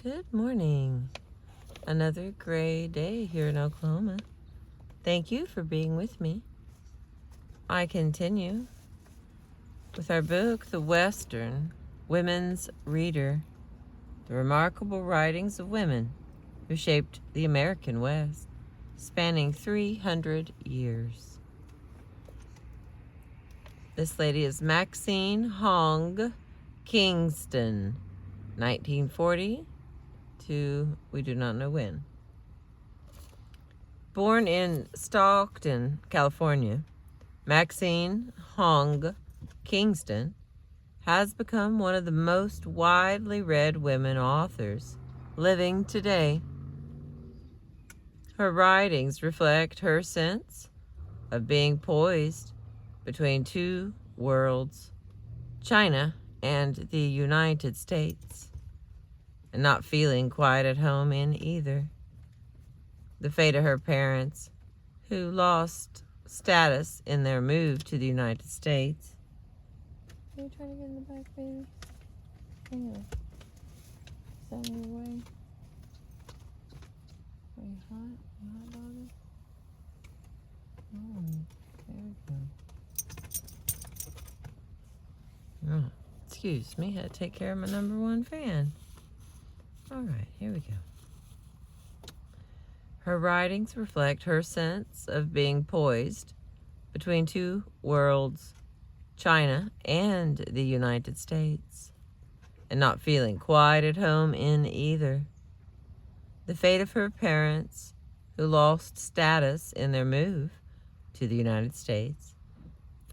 Good morning. Another gray day here in Oklahoma. Thank you for being with me. I continue with our book, The Western Women's Reader, the remarkable writings of women who shaped the American West, spanning 300 years. This lady is Maxine Hong Kingston, 1940 to we do not know when. Born in Stockton, California, Maxine Hong Kingston has become one of the most widely read women authors living today. Her writings reflect her sense of being poised between two worlds, China and the United States, and not feeling quite at home in either. The fate of her parents, who lost status in their move to the United States. Are you trying to get in the back, baby? Hang on. Is that in your way? Are you hot? You hot, daughter? Oh, there we go. Oh, excuse me, had to take care of my number one fan. All right, here we go. Her writings reflect her sense of being poised between two worlds, China and the United States, and not feeling quite at home in either. The fate of her parents, who lost status in their move to the United States,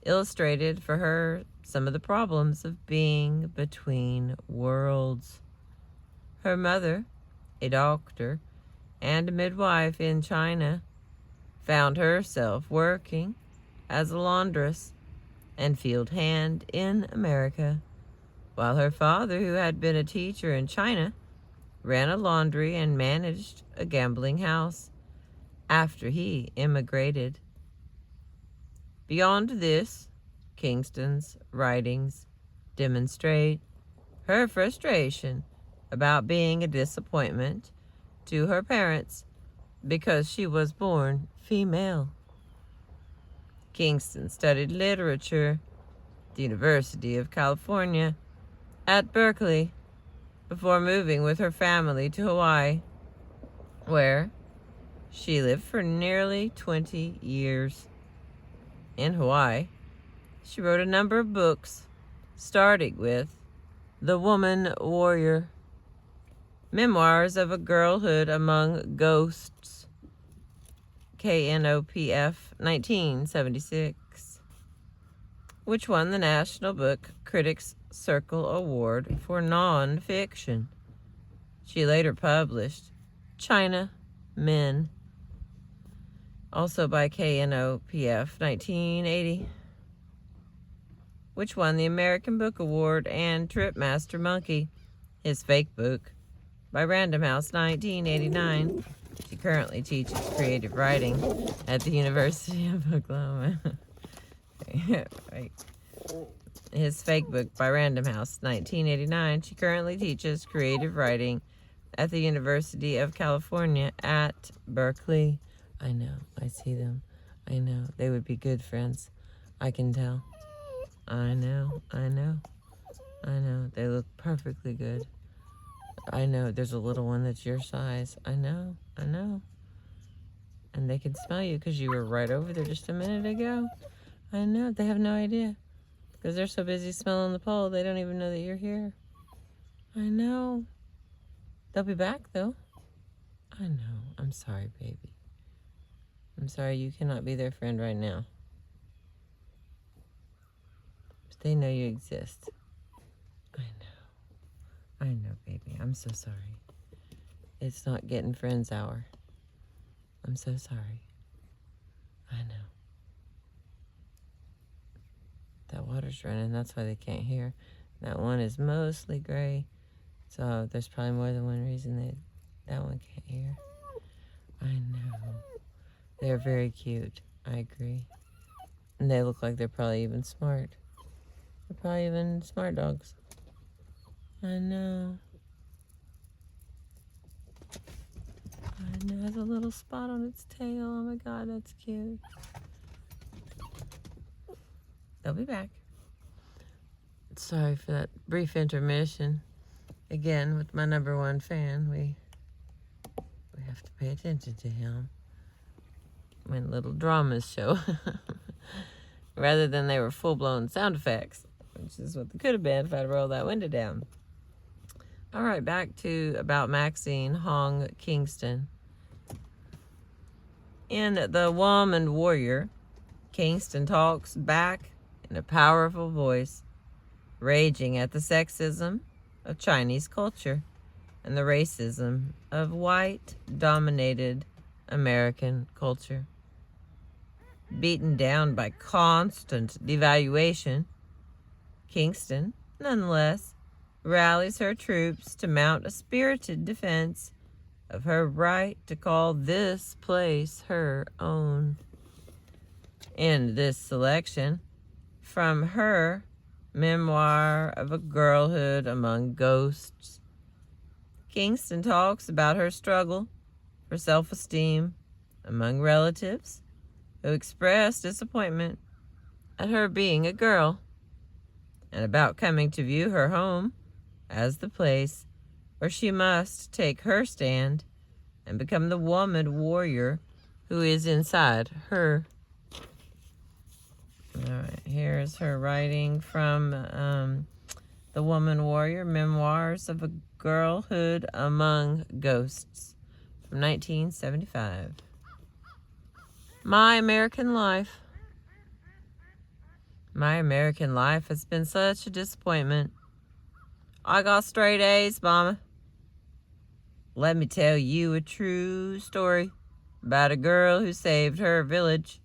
illustrated for her some of the problems of being between worlds. Her mother, a doctor and a midwife in China, found herself working as a laundress and field hand in America, while her father, who had been a teacher in China, ran a laundry and managed a gambling house after he immigrated. Beyond this, Kingston's writings demonstrate her frustration about being a disappointment to her parents because she was born female. Kingston studied literature at the University of California at Berkeley before moving with her family to Hawaii, where she lived for nearly 20 years. In Hawaii, she wrote a number of books, starting with The Woman Warrior, Memoirs of a Girlhood Among Ghosts, KNOPF, 1976, which won the National Book Critics Circle Award for nonfiction. She later published China Men, also by KNOPF, 1980, which won the American Book Award, and Tripmaster Monkey, his fake book, by Random House, 1989. She currently teaches creative writing at the University of Oklahoma. Right. His fake book by Random House, 1989. She currently teaches creative writing at the University of California at Berkeley. I know, I see them. I know, they would be good friends. I can tell. I know. They look perfectly good. I know, there's a little one that's your size. I know. And they can smell you because you were right over there just a minute ago. I know, they have no idea. Because they're so busy smelling the pole, they don't even know that you're here. I know. They'll be back, though. I know. I'm sorry, baby. I'm sorry you cannot be their friend right now. But they know you exist. I know, baby. I'm so sorry. It's not getting friends hour. I'm so sorry. I know. That water's running. That's why they can't hear. That one is mostly gray. So there's probably more than one reason that one can't hear. I know. They're very cute. I agree. And they look like they're probably even smart. They're probably even smart dogs. I know. And it has a little spot on its tail. Oh my God, that's cute. They'll be back. Sorry for that brief intermission. Again, with my number one fan, we have to pay attention to him when little dramas show. Rather than they were full-blown sound effects, which is what they could have been if I'd rolled that window down. All right, back to about Maxine Hong Kingston. In The Woman Warrior, Kingston talks back in a powerful voice, raging at the sexism of Chinese culture and the racism of white-dominated American culture. Beaten down by constant devaluation, Kingston, nonetheless, rallies her troops to mount a spirited defense of her right to call this place her own. In this selection, from her Memoir of a Girlhood Among Ghosts, Kingston talks about her struggle for self-esteem among relatives who expressed disappointment at her being a girl, and about coming to view her home as the place where she must take her stand and become the woman warrior who is inside her. All right, here's her writing from The Woman Warrior, Memoirs of a Girlhood Among Ghosts, from 1975. My American life. My American life has been such a disappointment. I got straight A's, Mama. Let me tell you a true story about a girl who saved her village.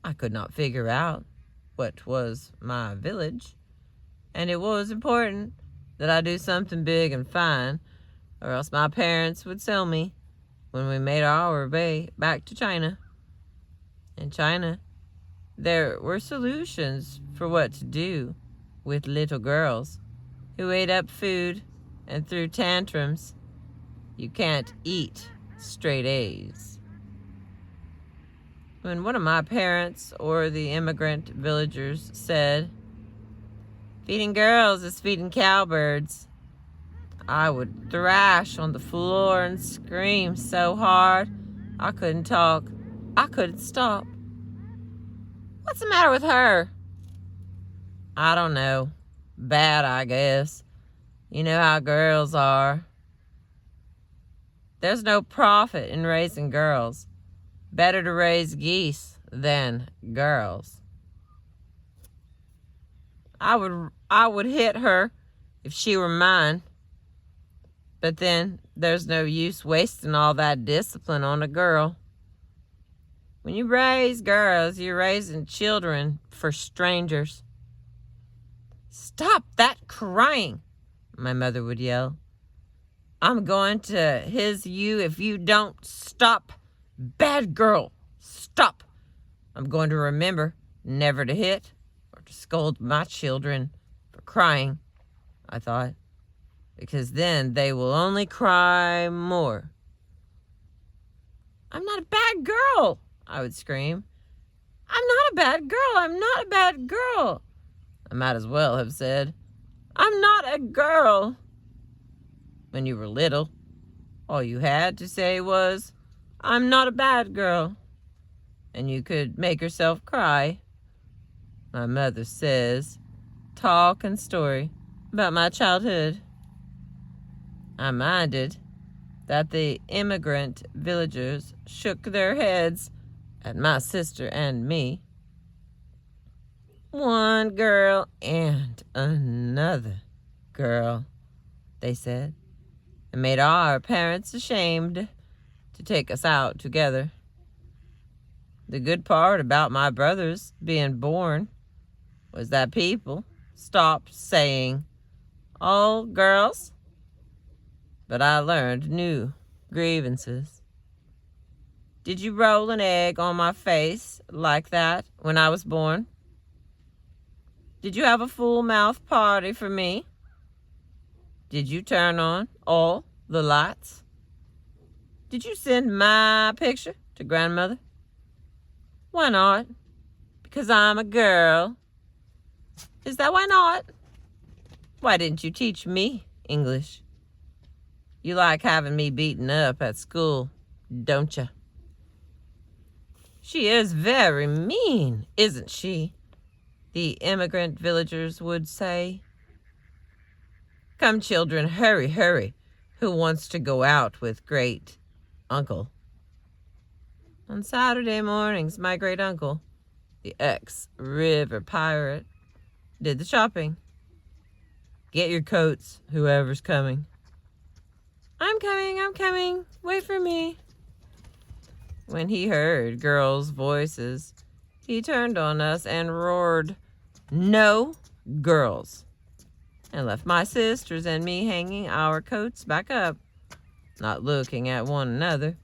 I could not figure out what was my village, and it was important that I do something big and fine, or else my parents would sell me when we made our way back to China. In China, there were solutions for what to do with little girls who ate up food and threw tantrums. You can't eat straight A's. When one of my parents or the immigrant villagers said, "Feeding girls is feeding cowbirds," I would thrash on the floor and scream so hard I couldn't talk. I couldn't stop. What's the matter with her? I don't know. Bad, I guess. You know how girls are. There's no profit in raising girls. Better to raise geese than girls. I would hit her if she were mine. But then there's no use wasting all that discipline on a girl. When you raise girls, you're raising children for strangers. Stop that crying, my mother would yell. I'm going to hiss you if you don't stop. Bad girl, stop. I'm going to remember never to hit or to scold my children for crying, I thought, because then they will only cry more. I'm not a bad girl, I would scream. I'm not a bad girl. I'm not a bad girl. I might as well have said, I'm not a girl. When you were little, all you had to say was, I'm not a bad girl. And you could make yourself cry. My mother says, talk and story about my childhood. I minded that the immigrant villagers shook their heads at my sister and me. One girl and another girl, they said, and made our parents ashamed to take us out together. The good part about my brothers being born was that people stopped saying, all girls, but I learned new grievances. Did you roll an egg on my face like that when I was born? Did you have a full mouth party for me? Did you turn on all the lights? Did you send my picture to grandmother? Why not? Because I'm a girl. Is that why not? Why didn't you teach me English? You like having me beaten up at school, don't you? She is very mean, isn't she? The immigrant villagers would say. Come, children, hurry, hurry. Who wants to go out with great uncle? On Saturday mornings, my great uncle, the ex-river pirate, did the shopping. Get your coats, whoever's coming. I'm coming. Wait for me. When he heard girls' voices, he turned on us and roared, No girls, and left my sisters and me hanging our coats back up, not looking at one another.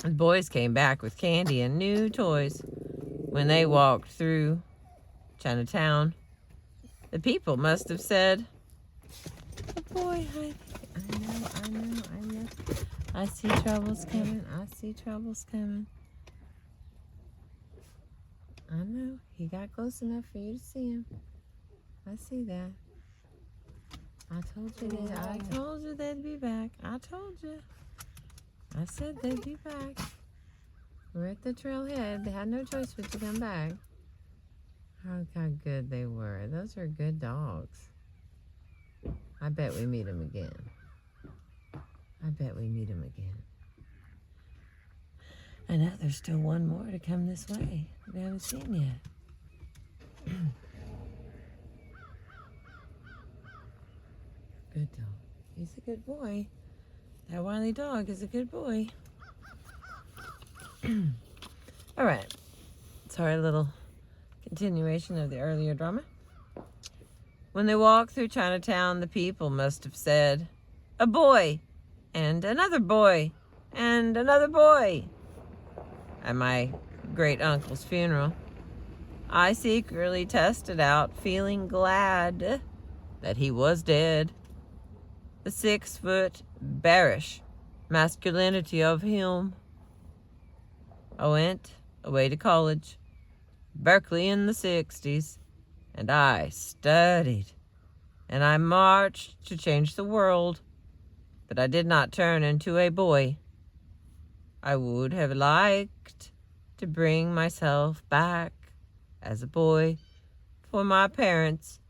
The boys came back with candy and new toys. When they walked through Chinatown, the people must have said, "Oh boy, I know. I see troubles coming. I know. He got close enough for you to see him. I see that. I told you they'd be back. I told you. I said they'd be back. We're at the trailhead. They had no choice but to come back. Oh, how good they were. Those are good dogs. I bet we meet them again. I know there's still one more to come this way we haven't seen yet. Good dog. He's a good boy. That wily dog is a good boy. All right. Sorry, a little continuation of the earlier drama. When they walked through Chinatown, the people must have said, a boy, and another boy, and another boy. At my great uncle's funeral, I secretly tested out, feeling glad that he was dead. The 6-foot bearish masculinity of him. I went away to college, Berkeley in the 60s, and I studied, and I marched to change the world, but I did not turn into a boy. I would have liked to bring myself back as a boy for my parents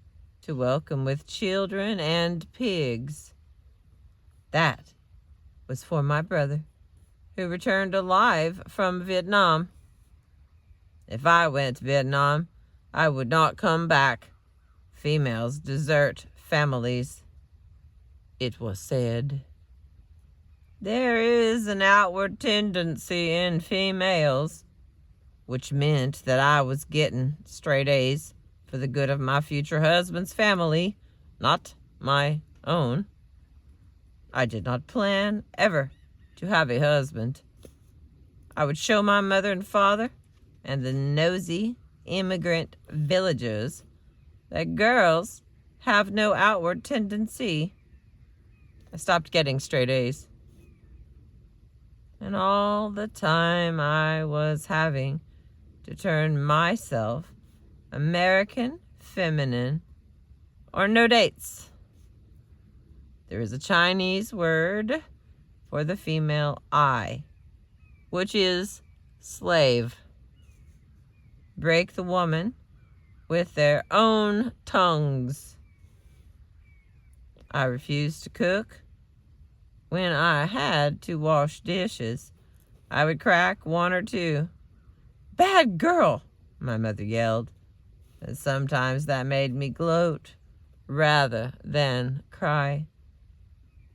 to welcome with children and pigs. That was for my brother, who returned alive from Vietnam. If I went to Vietnam, I would not come back. Females desert families, it was said. There is an outward tendency in females, which meant that I was getting straight A's for the good of my future husband's family, not my own. I did not plan ever to have a husband. I would show my mother and father and the nosy immigrant villagers that girls have no outward tendency. I stopped getting straight A's. And all the time I was having to turn myself American feminine or no dates. There is a Chinese word for the female I, which is slave. Break the woman with their own tongues. I refused to cook. When I had to wash dishes, I would crack one or two. Bad girl, my mother yelled, and sometimes that made me gloat rather than cry.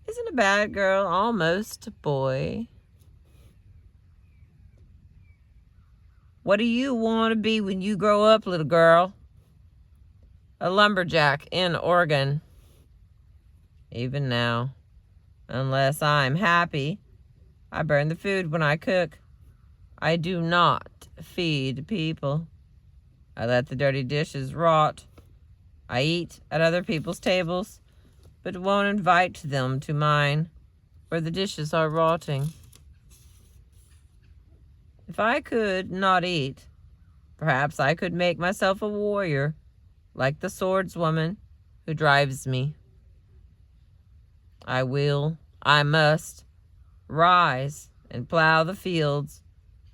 Isn't a bad girl almost a boy? What do you want to be when you grow up, little girl? A lumberjack in Oregon. Even now, unless I'm happy, I burn the food when I cook. I do not feed people. I let the dirty dishes rot. I eat at other people's tables, but won't invite them to mine, where the dishes are rotting. If I could not eat, perhaps I could make myself a warrior, like the swordswoman who drives me. I must rise and plow the fields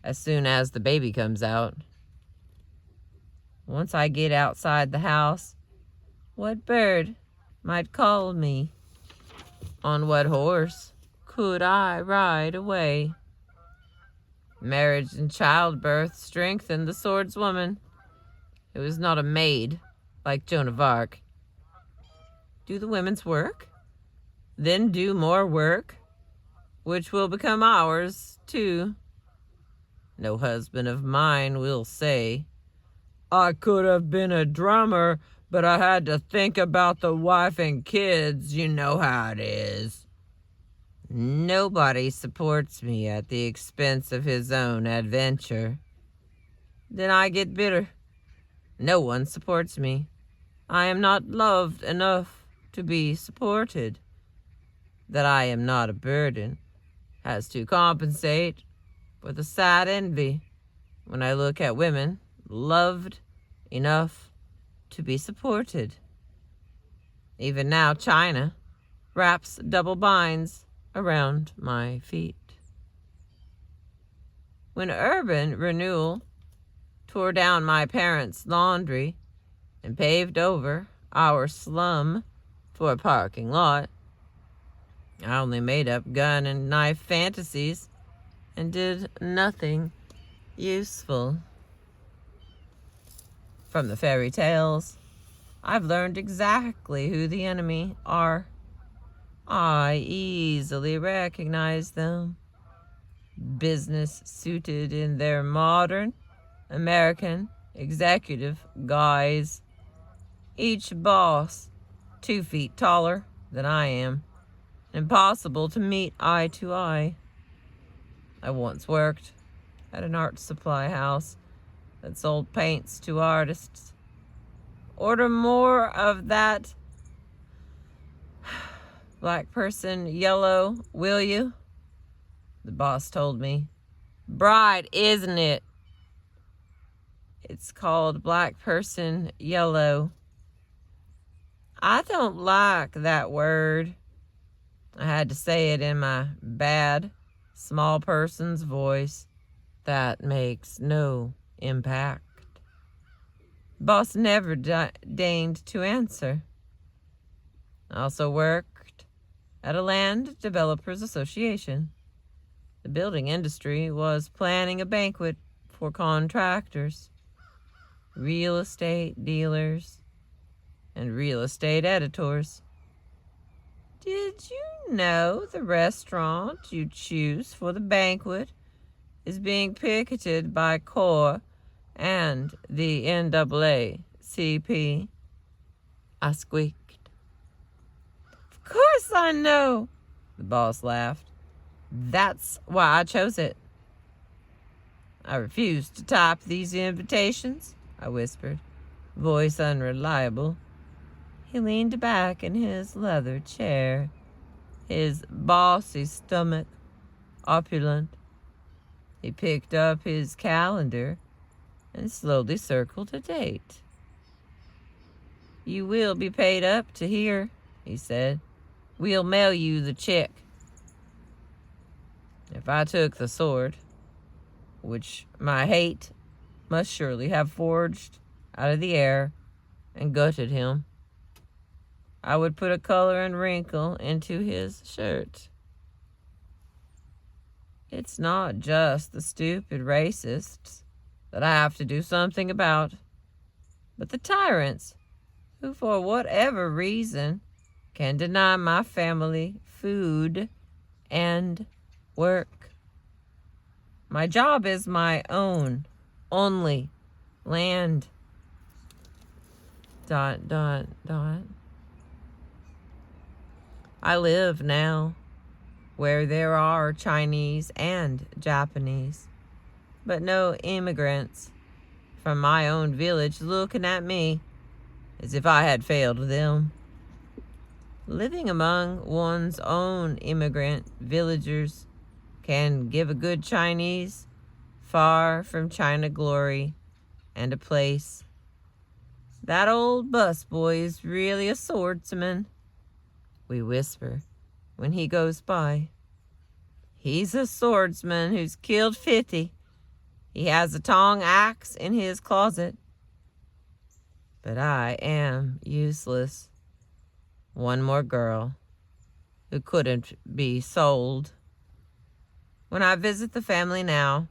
as soon as the baby comes out. Once I get outside the house, what bird might call me? On what horse could I ride away? Marriage and childbirth strengthened the swordswoman. It was not a maid like Joan of Arc. Do the women's work, then do more work, which will become ours, too. No husband of mine will say, I could have been a drummer, but I had to think about the wife and kids. You know how it is. Nobody supports me at the expense of his own adventure. Then I get bitter. No one supports me. I am not loved enough to be supported. That I am not a burden has to compensate for the sad envy when I look at women loved enough to be supported. Even now, China wraps double binds around my feet. When urban renewal tore down my parents' laundry and paved over our slum for a parking lot, I only made up gun and knife fantasies and did nothing useful. From the fairy tales, I've learned exactly who the enemy are. I easily recognize them. Business suited in their modern American executive guise. Each boss 2 feet taller than I am. Impossible to meet eye to eye. I once worked at an art supply house that sold paints to artists. Order more of that black person yellow, will you? The boss told me. Bright, isn't it? It's called black person yellow. I don't like that word. I had to say it in my bad, small person's voice. That makes no impact. Boss never deigned to answer. I also worked at a land developers association. The building industry was planning a banquet for contractors, real estate dealers, and real estate editors. Did you know the restaurant you choose for the banquet is being picketed by CORE and the NAACP? I squeaked. Of course I know, the boss laughed. That's why I chose it. I refuse to type these invitations, I whispered, voice unreliable. He leaned back in his leather chair, his bossy stomach opulent. He picked up his calendar and slowly circled a date. You will be paid up to here, he said. We'll mail you the check. If I took the sword, which my hate must surely have forged out of the air, and gutted him, I would put a color and wrinkle into his shirt. It's not just the stupid racists that I have to do something about, but the tyrants who, for whatever reason, can deny my family food and work. My job is my own, only land. ... I live now where there are Chinese and Japanese, but no immigrants from my own village looking at me as if I had failed them. Living among one's own immigrant villagers can give a good Chinese far from China glory and a place. That old busboy is really a swordsman, we whisper when he goes by. He's a swordsman who's killed 50. He has a tong axe in his closet. But I am useless. One more girl who couldn't be sold. When I visit the family now,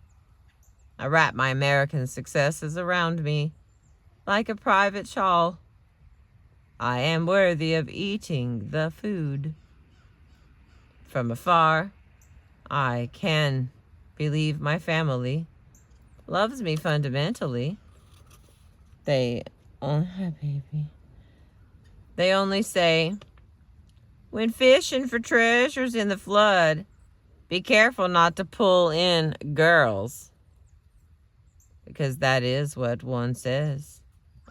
I wrap my American successes around me like a private shawl. I am worthy of eating the food. From afar, I can believe my family loves me fundamentally. They only say, when fishing for treasures in the flood, be careful not to pull in girls. Because that is what one says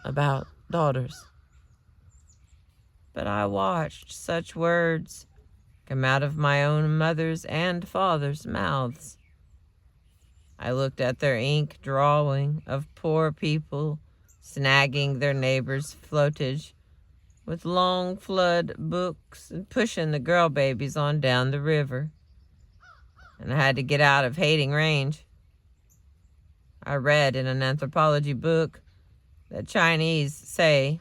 about daughters. But I watched such words come out of my own mother's and father's mouths. I looked at their ink drawing of poor people snagging their neighbors' floatage with long flood books and pushing the girl babies on down the river. And I had to get out of hating range. I read in an anthropology book that Chinese say,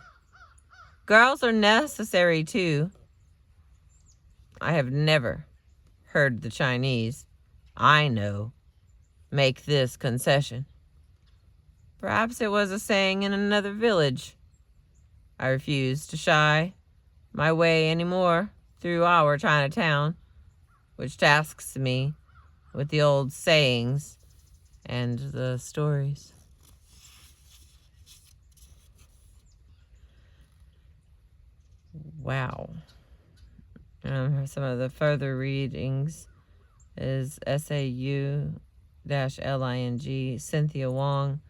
girls are necessary too. I have never heard the Chinese I know make this concession. Perhaps it was a saying in another village. I refused to shy my way anymore through our Chinatown, which tasks me with the old sayings and the stories. Wow. Some of the further readings is SAU-LING, Cynthia Wong,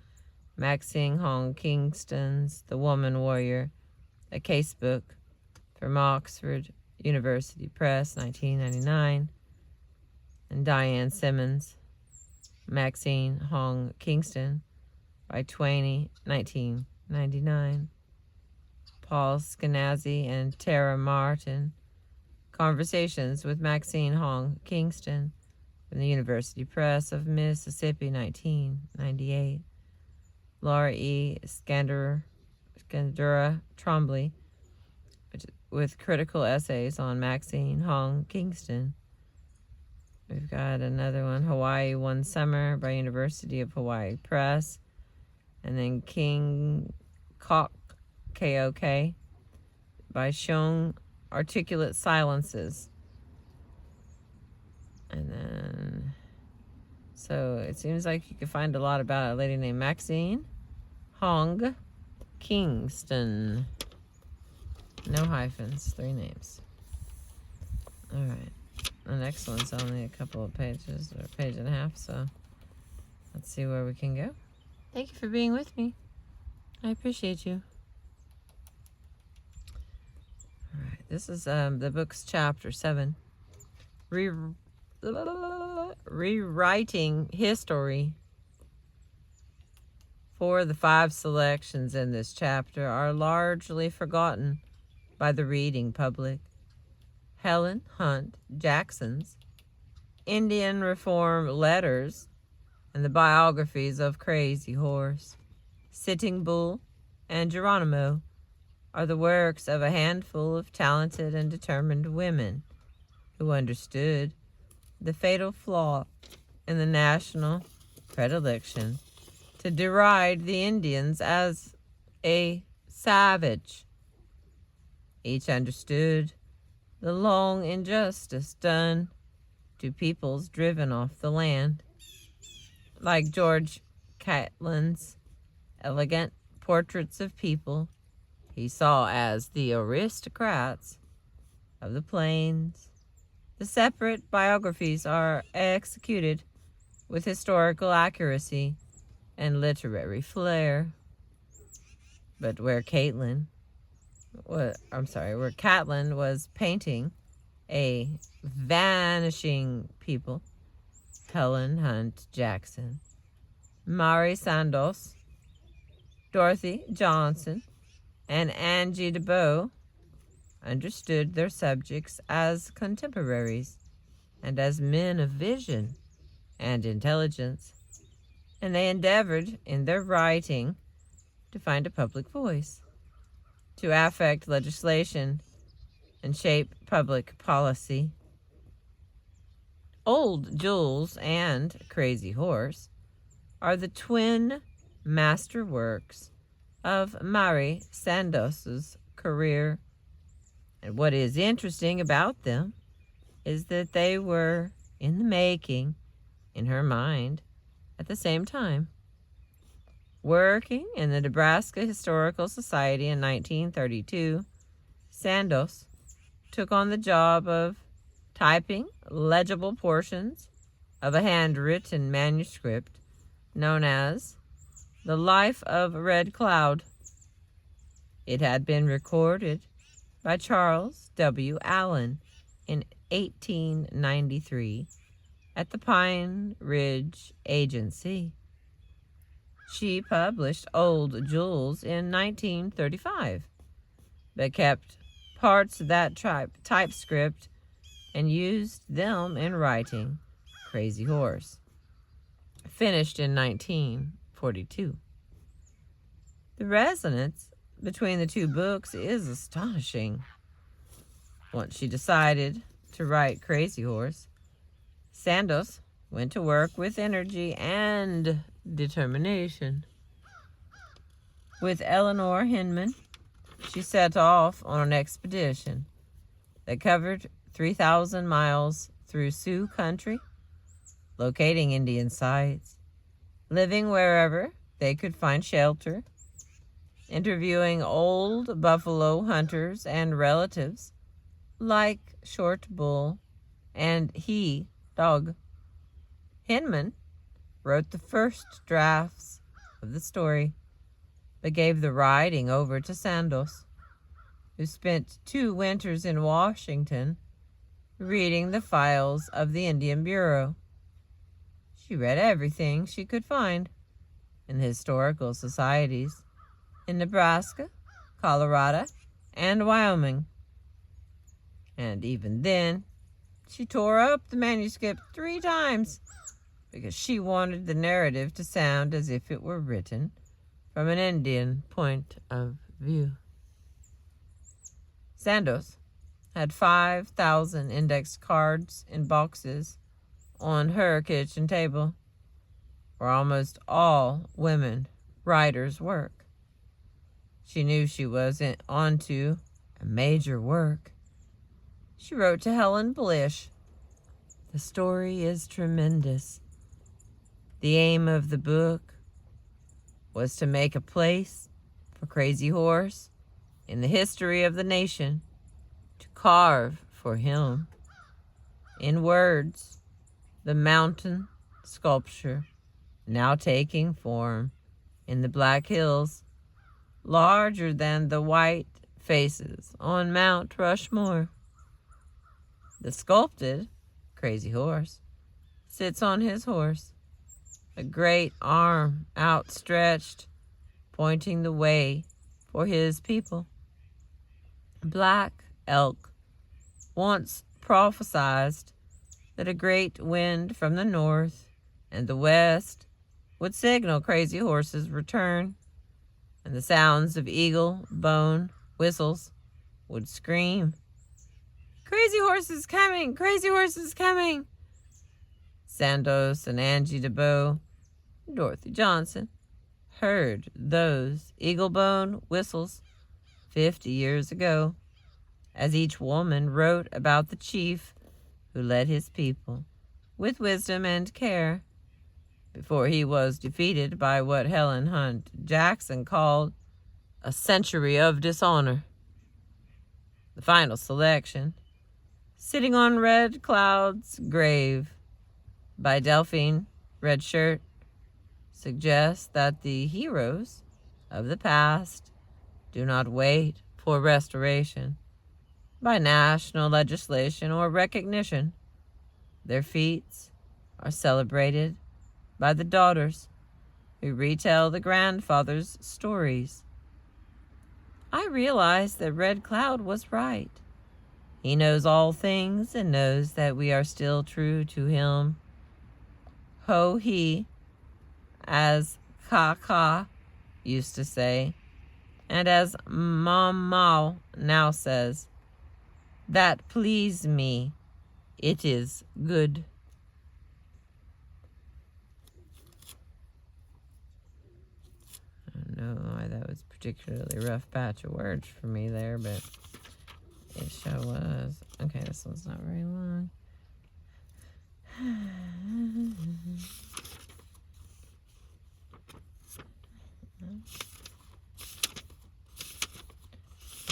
Maxine Hong Kingston's The Woman Warrior, a casebook from Oxford University Press, 1999, and Diane Simmons, Maxine Hong Kingston, by Twain, 1999. Paul Skenazy and Tara Martin, Conversations with Maxine Hong Kingston, from the University Press of Mississippi, 1998. Laura E. Skandura Trombley, with critical essays on Maxine Hong Kingston. We've got another one, Hawaii One Summer, by University of Hawaii Press. And then King Kok, K-O-K, by Shung Articulate Silences. And then, so it seems like you can find a lot about a lady named Maxine Hong Kingston. No hyphens, 3 names. All right. The next one's only a couple of pages, or a page and a half, so let's see where we can go. Thank you for being with me. I appreciate you. All right. This is the book's chapter 7. Rewriting history. 4 of the 5 selections in this chapter are largely forgotten by the reading public. Helen Hunt Jackson's Indian Reform Letters and the biographies of Crazy Horse, Sitting Bull, and Geronimo are the works of a handful of talented and determined women who understood the fatal flaw in the national predilection to deride the Indians as a savage. Each understood the long injustice done to peoples driven off the land. Like George Catlin's elegant portraits of people he saw as the aristocrats of the plains, the separate biographies are executed with historical accuracy and literary flair. But where Catlin was painting a vanishing people, Helen Hunt Jackson Mary Sandos, Dorothy Johnson, and Angie DeBow understood their subjects as contemporaries and as men of vision and intelligence, and they endeavored in their writing to find a public voice, to affect legislation, and shape public policy. Old Jules and Crazy Horse are the twin masterworks of Mary Sandos's career. And what is interesting about them is that they were in the making, in her mind, at the same time. Working in the Nebraska Historical Society in 1932, Sandos took on the job of typing legible portions of a handwritten manuscript known as The Life of Red Cloud. It had been recorded by Charles W. Allen in 1893 at the Pine Ridge Agency. She published Old Jules in 1935, but kept parts of that typescript and used them in writing Crazy Horse, finished in 1942. The resonance between the two books is astonishing. Once she decided to write Crazy Horse, Sandos went to work with energy and determination. With Eleanor Hinman, she set off on an expedition that covered 3,000 miles through Sioux country, locating Indian sites, living wherever they could find shelter, interviewing old buffalo hunters and relatives like Short Bull and He Dog. Hinman wrote the first drafts of the story, but gave the writing over to Sandos, who spent 2 winters in Washington reading the files of the Indian Bureau. She read everything she could find in the historical societies in Nebraska, Colorado, and Wyoming. And even then, she tore up the manuscript 3 times because she wanted the narrative to sound as if it were written from an Indian point of view. Sandos had 5,000 index cards in boxes on her kitchen table, where almost all women writers work. She knew she was onto a major work. She wrote to Helen Blish, "The story is tremendous. The aim of the book was to make a place for Crazy Horse in the history of the nation, to carve for him, in words, the mountain sculpture now taking form in the Black Hills, larger than the white faces on Mount Rushmore. The sculpted Crazy Horse sits on his horse, a great arm outstretched, pointing the way for his people. Black Elk once prophesied that a great wind from the north and the west would signal Crazy Horse's return, and the sounds of eagle bone whistles would scream, 'Crazy Horse is coming! Crazy Horse is coming!' Sandos and Angie DeBow, Dorothy Johnson, heard those eagle bone whistles 50 years ago, as each woman wrote about the chief who led his people with wisdom and care before he was defeated by what Helen Hunt Jackson called a century of dishonor. The final selection, Sitting on Red Cloud's Grave by Delphine Redshirt, suggests that the heroes of the past do not wait for restoration by national legislation or recognition. Their feats are celebrated by the daughters who retell the grandfather's stories. I realize that Red Cloud was right. He knows all things and knows that we are still true to him. Ho he, as Ka used to say, and as Mao now says, that please me, it is good. I don't know why that was a particularly rough batch of words for me there, but it sure was. Okay, this one's not very long.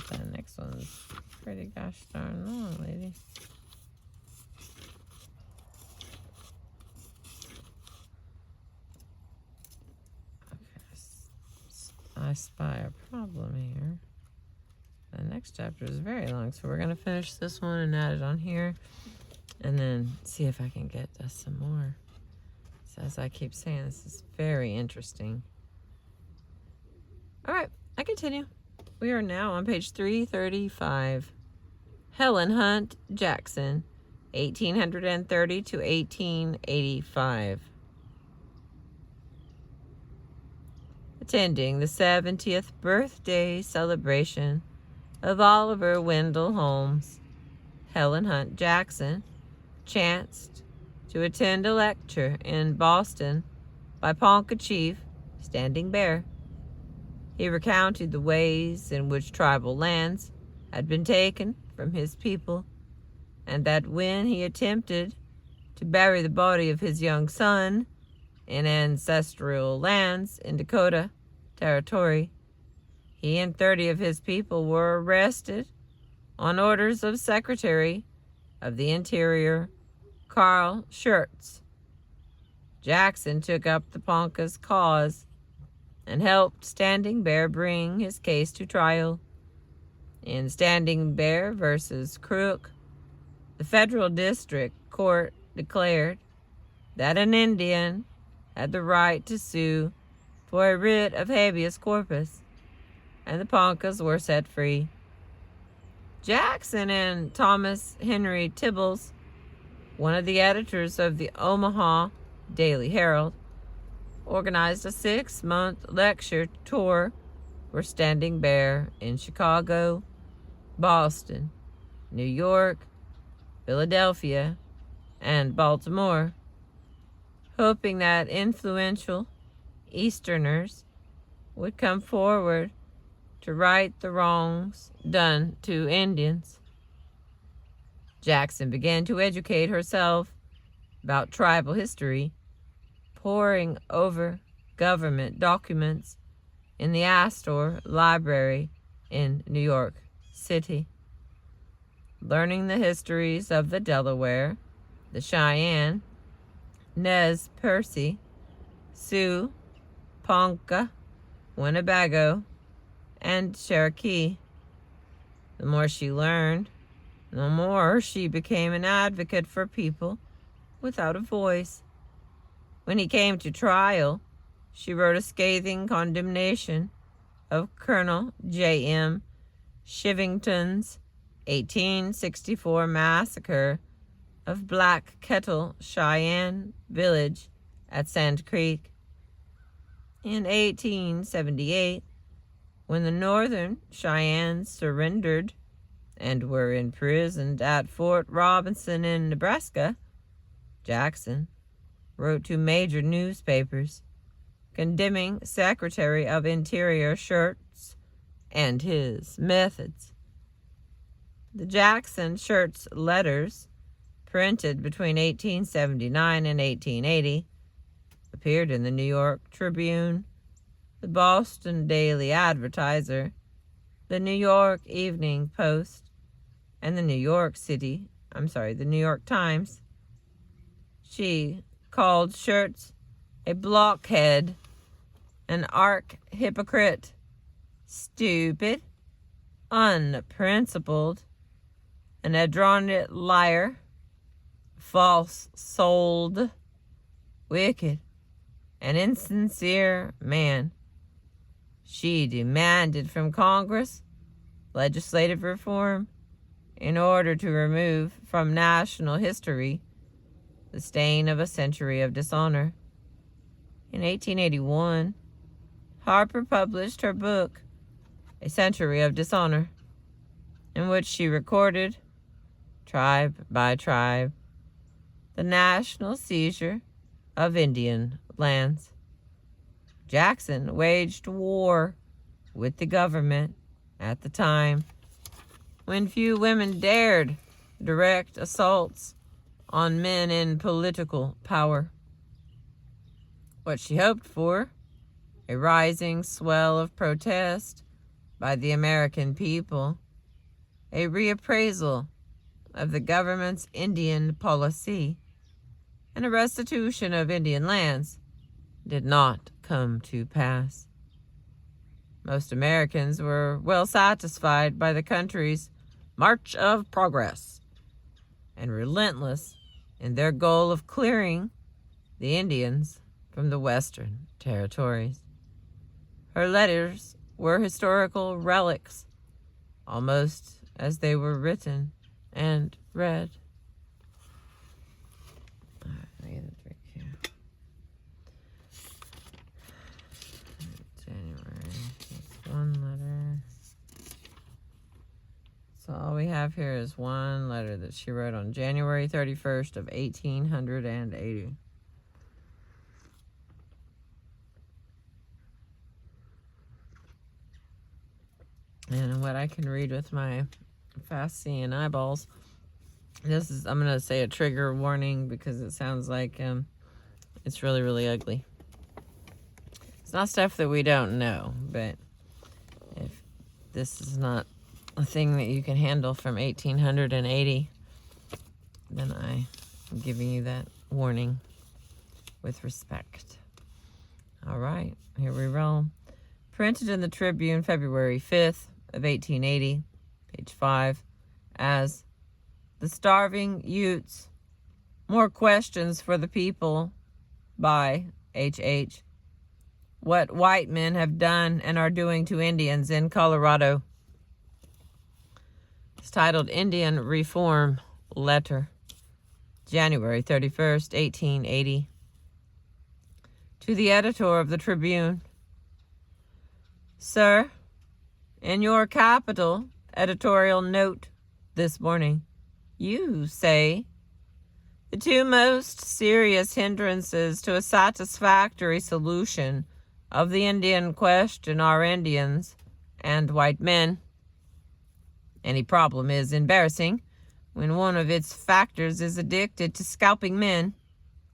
That next one's pretty gosh darn long, lady. I spy a problem here. The next chapter is very long, so we're going to finish this one and add it on here, and then see if I can get us some more. So as I keep saying, this is very interesting. All right, I continue. We are now on page 335. Helen Hunt Jackson, 1830 to 1885. Attending the 70th birthday celebration of Oliver Wendell Holmes, Helen Hunt Jackson chanced to attend a lecture in Boston by Ponca Chief Standing Bear. He recounted the ways in which tribal lands had been taken from his people, and that when he attempted to bury the body of his young son in ancestral lands in Dakota Territory, he and 30 of his people were arrested on orders of Secretary of the Interior Carl Schurz. Jackson took up the Ponca's cause and helped Standing Bear bring his case to trial. In Standing Bear versus Crook, the federal district court declared that an Indian had the right to sue for a writ of habeas corpus, and the Poncas were set free. Jackson and Thomas Henry Tibbles, one of the editors of the Omaha Daily Herald, organized a 6-month lecture tour for Standing Bear in Chicago, Boston, New York, Philadelphia, and Baltimore, hoping that influential Easterners would come forward to right the wrongs done to Indians. Jackson began to educate herself about tribal history, poring over government documents in the Astor Library in New York City, learning the histories of the Delaware, the Cheyenne, Nez Perce, Sioux, Ponca, Winnebago, and Cherokee. The more she learned, the more she became an advocate for people without a voice. When he came to trial, she wrote a scathing condemnation of Colonel J.M. Shivington's 1864 massacre of Black Kettle Cheyenne Village at Sand Creek. In 1878, when the Northern Cheyennes surrendered and were imprisoned at Fort Robinson in Nebraska, Jackson wrote to major newspapers condemning Secretary of Interior Schurz and his methods. The Jackson-Schurz letters, printed between 1879 and 1880, appeared in the New York Tribune, the Boston Daily Advertiser, the New York Evening Post, and the New York Times. She called Schurz a blockhead, an arch-hypocrite, stupid, unprincipled, an adroit liar, false-souled, wicked, an insincere man. She demanded from Congress legislative reform in order to remove from national history the stain of a century of dishonor. In 1881, Harper published her book, A Century of Dishonor, in which she recorded, tribe by tribe, the national seizure of Indian lands. Jackson waged war with the government at the time when few women dared direct assaults on men in political power. What she hoped for, a rising swell of protest by the American people, a reappraisal of the government's Indian policy, and a restitution of Indian lands, did not come to pass. Most Americans were well satisfied by the country's march of progress and relentless in their goal of clearing the Indians from the Western territories. Her letters were historical relics, almost as they were written and read. All right, let me get a drink here. January, that's one letter. So all we have here is one letter that she wrote on January 31st of 1880. And what I can read with my fast-seeing eyeballs, I'm going to say a trigger warning because it sounds like it's really, really ugly. It's not stuff that we don't know, but if this is not a thing that you can handle from 1880, then I am giving you that warning with respect. All right, here we roll. Printed in the Tribune February 5th of 1880, page 5, as The Starving Utes, More Questions for the People by H.H. What White Men Have Done and Are Doing to Indians in Colorado. It's titled Indian Reform Letter, January 31st, 1880. To the editor of the Tribune. Sir, in your capital editorial note this morning, you say the two most serious hindrances to a satisfactory solution of the Indian question are Indians and white men. Any problem is embarrassing when one of its factors is addicted to scalping men,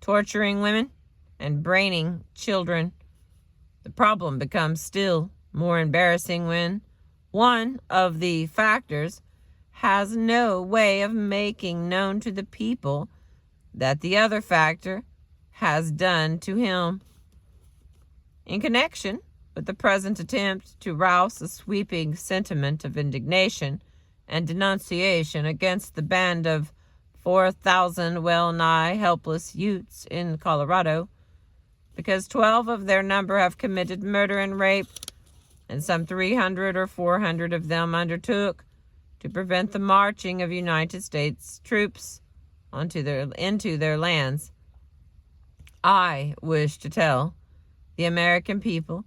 torturing women, and braining children. The problem becomes still more embarrassing when one of the factors has no way of making known to the people that the other factor has done to him. In connection with the present attempt to rouse a sweeping sentiment of indignation and denunciation against the band of 4,000 well-nigh helpless Utes in Colorado, because 12 of their number have committed murder and rape, and some 300 or 400 of them undertook to prevent the marching of United States troops into their lands. I wish to tell the American people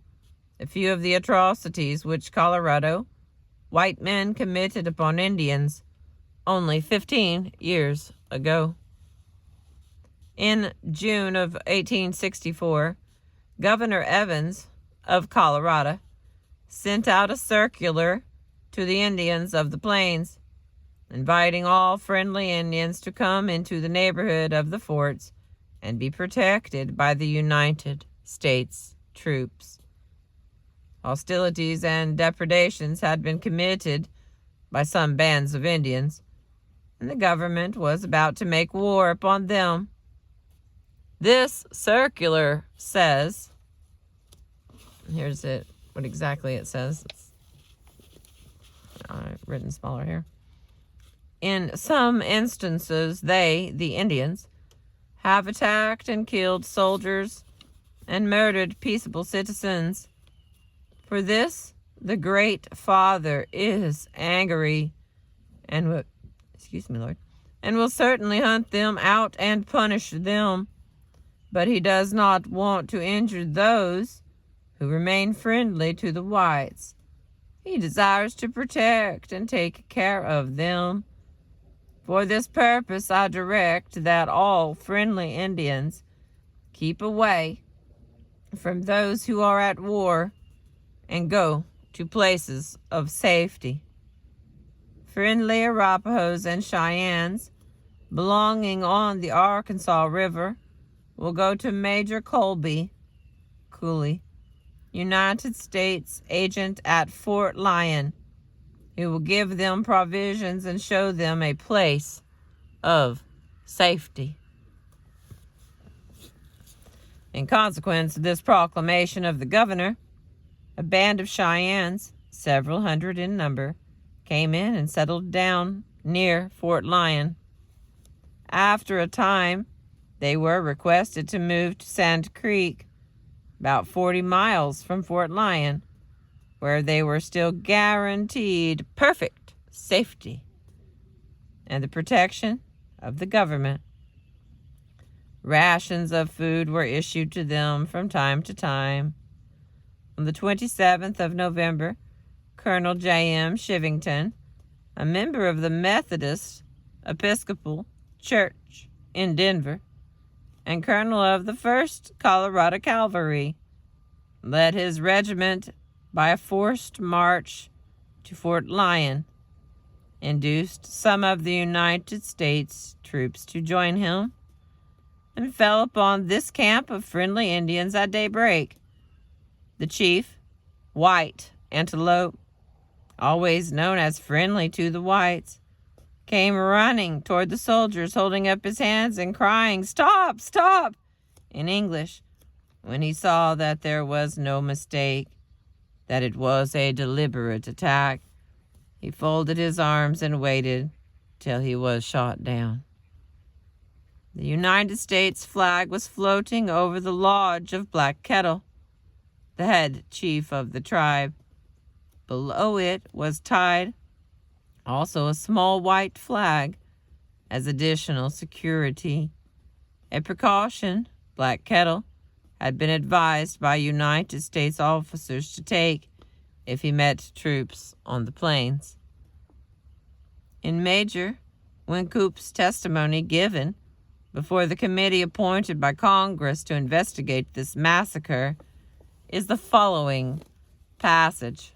a few of the atrocities which Colorado white men committed upon Indians only 15 years ago. In June of 1864, Governor Evans of Colorado sent out a circular to the Indians of the plains, inviting all friendly Indians to come into the neighborhood of the forts and be protected by the United States troops. Hostilities and depredations had been committed by some bands of Indians, and the government was about to make war upon them. This circular says, here's it, what exactly it says. It's written smaller here. In some instances, they, the Indians, have attacked and killed soldiers and murdered peaceable citizens. For this, the great Father is angry and will, Lord, and will certainly hunt them out and punish them. But he does not want to injure those who remain friendly to the whites. He desires to protect and take care of them. For this purpose, I direct that all friendly Indians keep away from those who are at war and go to places of safety. Friendly Arapahoes and Cheyennes belonging on the Arkansas River will go to Major Cooley, United States agent at Fort Lyon, who will give them provisions and show them a place of safety. In consequence of this proclamation of the governor, a band of Cheyennes, several hundred in number, came in and settled down near Fort Lyon. After a time, they were requested to move to Sand Creek, about 40 miles from Fort Lyon, where they were still guaranteed perfect safety and the protection of the government. Rations of food were issued to them from time to time. On the 27th of November, Colonel J.M. Shivington, a member of the Methodist Episcopal Church in Denver, and colonel of the 1st Colorado Cavalry, led his regiment by a forced march to Fort Lyon, induced some of the United States troops to join him, and fell upon this camp of friendly Indians at daybreak. The chief, White Antelope, always known as friendly to the whites, came running toward the soldiers, holding up his hands and crying, "Stop, stop," in English, when he saw that there was no mistake, that it was a deliberate attack. He folded his arms and waited till he was shot down. The United States flag was floating over the lodge of Black Kettle, the head chief of the tribe. Below it was tied also a small white flag as additional security, a precaution Black Kettle had been advised by United States officers to take if he met troops on the plains. In Major Wincoup's testimony given before the committee appointed by Congress to investigate this massacre is the following passage.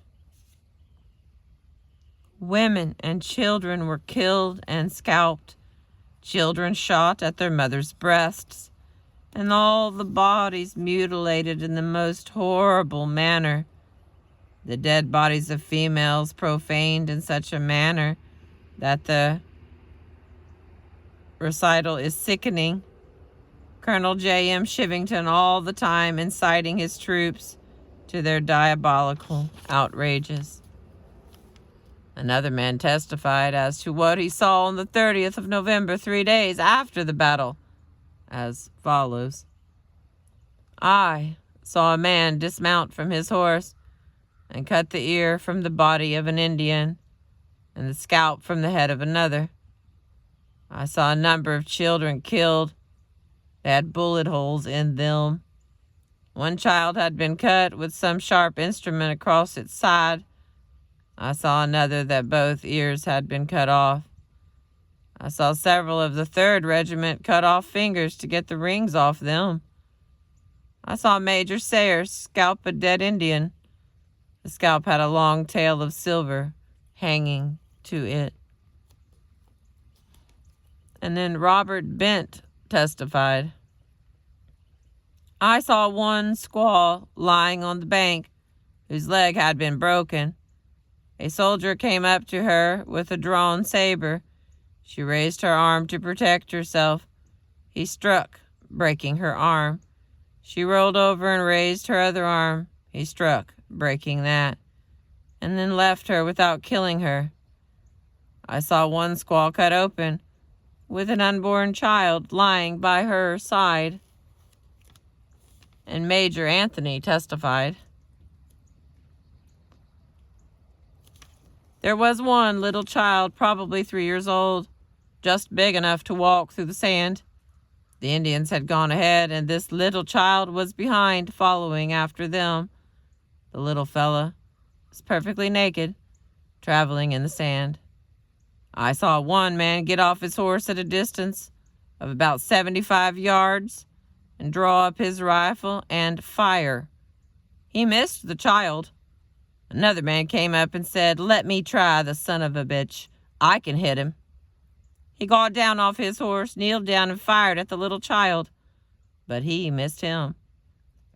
Women and children were killed and scalped, children shot at their mothers' breasts, and all the bodies mutilated in the most horrible manner. The dead bodies of females profaned in such a manner that the recital is sickening. Colonel J.M. Shivington all the time inciting his troops to their diabolical outrages. Another man testified as to what he saw on the 30th of November, 3 days after the battle, as follows. I saw a man dismount from his horse and cut the ear from the body of an Indian and the scalp from the head of another. I saw a number of children killed. They had bullet holes in them. One child had been cut with some sharp instrument across its side. I saw another that both ears had been cut off. I saw several of the 3rd Regiment cut off fingers to get the rings off them. I saw Major Sayers scalp a dead Indian. The scalp had a long tail of silver hanging to it. And then Robert Bent testified. I saw one squaw lying on the bank whose leg had been broken. A soldier came up to her with a drawn saber. She raised her arm to protect herself. He struck, breaking her arm. She rolled over and raised her other arm. He struck, breaking that, and then left her without killing her. I saw one squaw cut open, with an unborn child lying by her side. and Major Anthony testified. There was one little child, probably 3 years old, just big enough to walk through the sand. The Indians had gone ahead, and this little child was behind, following after them. The little fella was perfectly naked, traveling in the sand. I saw one man get off his horse at a distance of about 75 yards and draw up his rifle and fire. He missed the child. Another man came up and said, "Let me try, the son of a bitch. I can hit him." He got down off his horse, kneeled down, and fired at the little child, but he missed him.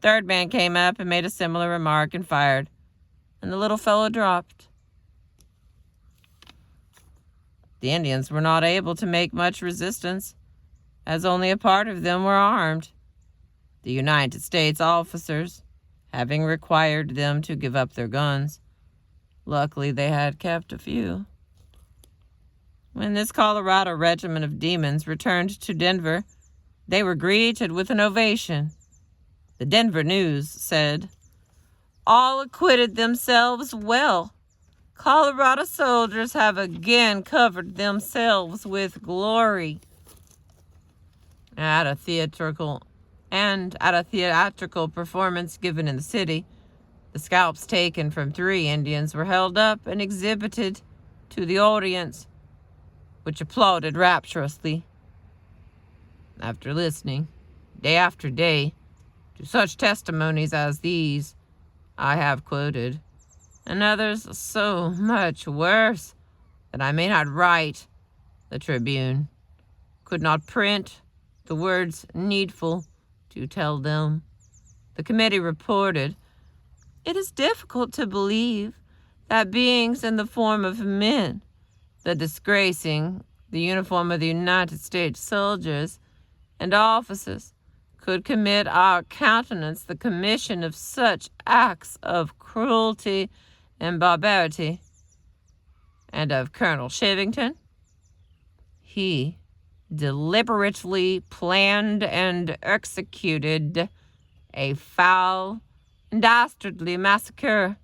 Third man came up and made a similar remark and fired, and the little fellow dropped. The Indians were not able to make much resistance, as only a part of them were armed. The United States officers, having required them to give up their guns. Luckily, they had kept a few. When this Colorado regiment of demons returned to Denver, they were greeted with an ovation. The Denver News said, "All acquitted themselves well. Colorado soldiers have again covered themselves with glory." At a theatrical performance given in the city, the scalps taken from 3 Indians were held up and exhibited to the audience, which applauded rapturously. After listening, day after day, to such testimonies as these I have quoted, and others so much worse that I may not write, the Tribune could not print the words needful to tell them. The committee reported, "It is difficult to believe that beings in the form of men, the disgracing the uniform of the United States soldiers and officers, could commit our countenance the commission of such acts of cruelty and barbarity." And of Colonel Shivington, "He deliberately planned and executed a foul and dastardly massacre,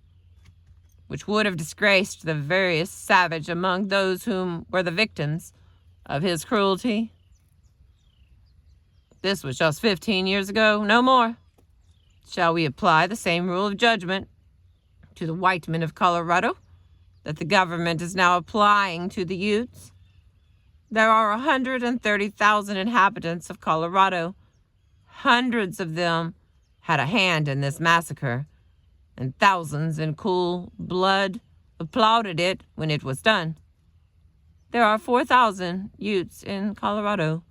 which would have disgraced the veriest savage among those whom were the victims of his cruelty." This was just 15 years ago, no more. Shall we apply the same rule of judgment to the white men of Colorado that the government is now applying to the Utes? There are 130,000 inhabitants of Colorado. Hundreds of them had a hand in this massacre, and thousands in cool blood applauded it when it was done. There are 4,000 Utes in Colorado.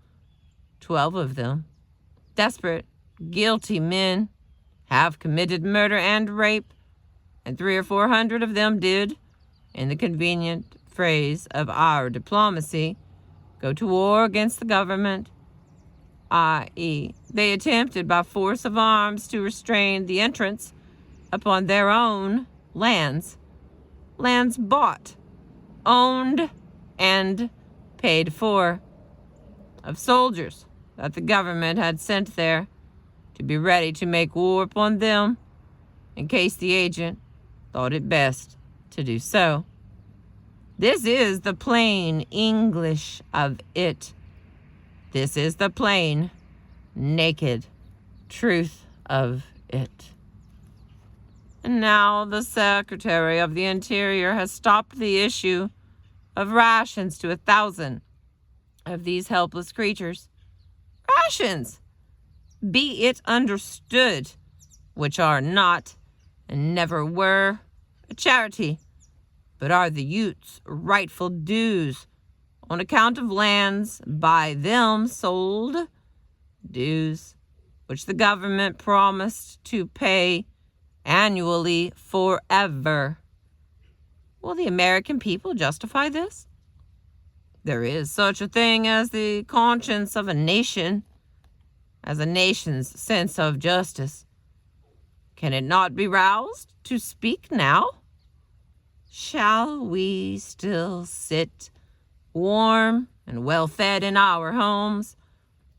12 of them, desperate, guilty men, have committed murder and rape, and 300 or 400 of them did, in the convenient phrase of our diplomacy, go to war against the government, i.e., they attempted by force of arms to restrain the entrance upon their own lands bought, owned, and paid for, of soldiers that the government had sent there to be ready to make war upon them in case the agent thought it best to do so. This is the plain English of it. This is the plain, naked truth of it. And now the Secretary of the Interior has stopped the issue of rations to 1,000 of these helpless creatures. Rations, be it understood, which are not and never were a charity, but are the Utes' rightful dues on account of lands by them sold, dues which the government promised to pay annually forever. Will the American people justify this? There is such a thing as the conscience of a nation, as a nation's sense of justice. Can it not be roused to speak now? Shall we still sit warm and well-fed in our homes,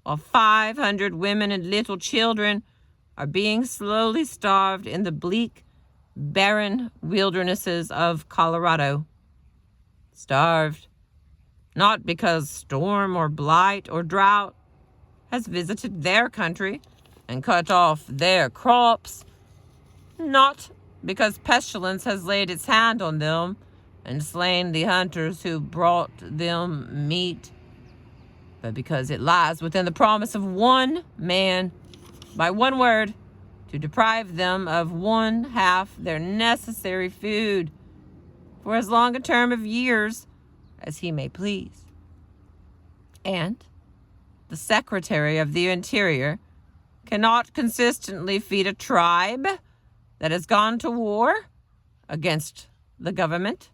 while 500 women and little children are being slowly starved in the bleak, barren wildernesses of Colorado. Starved, not because storm or blight or drought has visited their country and cut off their crops, not because pestilence has laid its hand on them and slain the hunters who brought them meat, but because it lies within the promise of one man, by one word, to deprive them of one half their necessary food for as long a term of years as he may please. And the Secretary of the Interior cannot consistently feed a tribe that has gone to war against the government.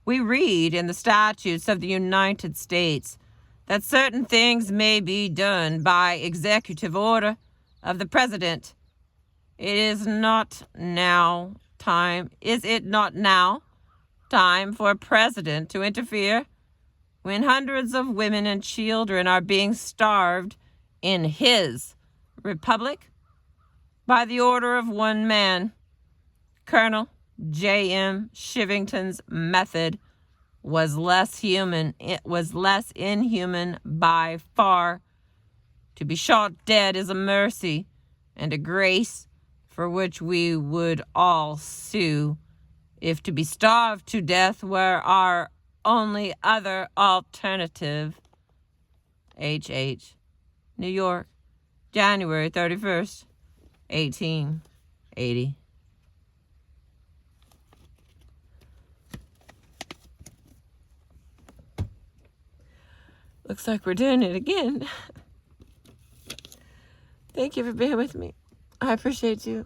We read in the statutes of the United States that certain things may be done by executive order of the president. Is it not now time for a president to interfere when hundreds of women and children are being starved in his republic by the order of one man? Colonel J.M. Shivington's method was less inhuman by far. To be shot dead is a mercy and a grace for which we would all sue, if to be starved to death were our only other alternative. H.H. New York, January 31st, 1880. Looks like we're doing it again. Thank you for being with me. I appreciate you.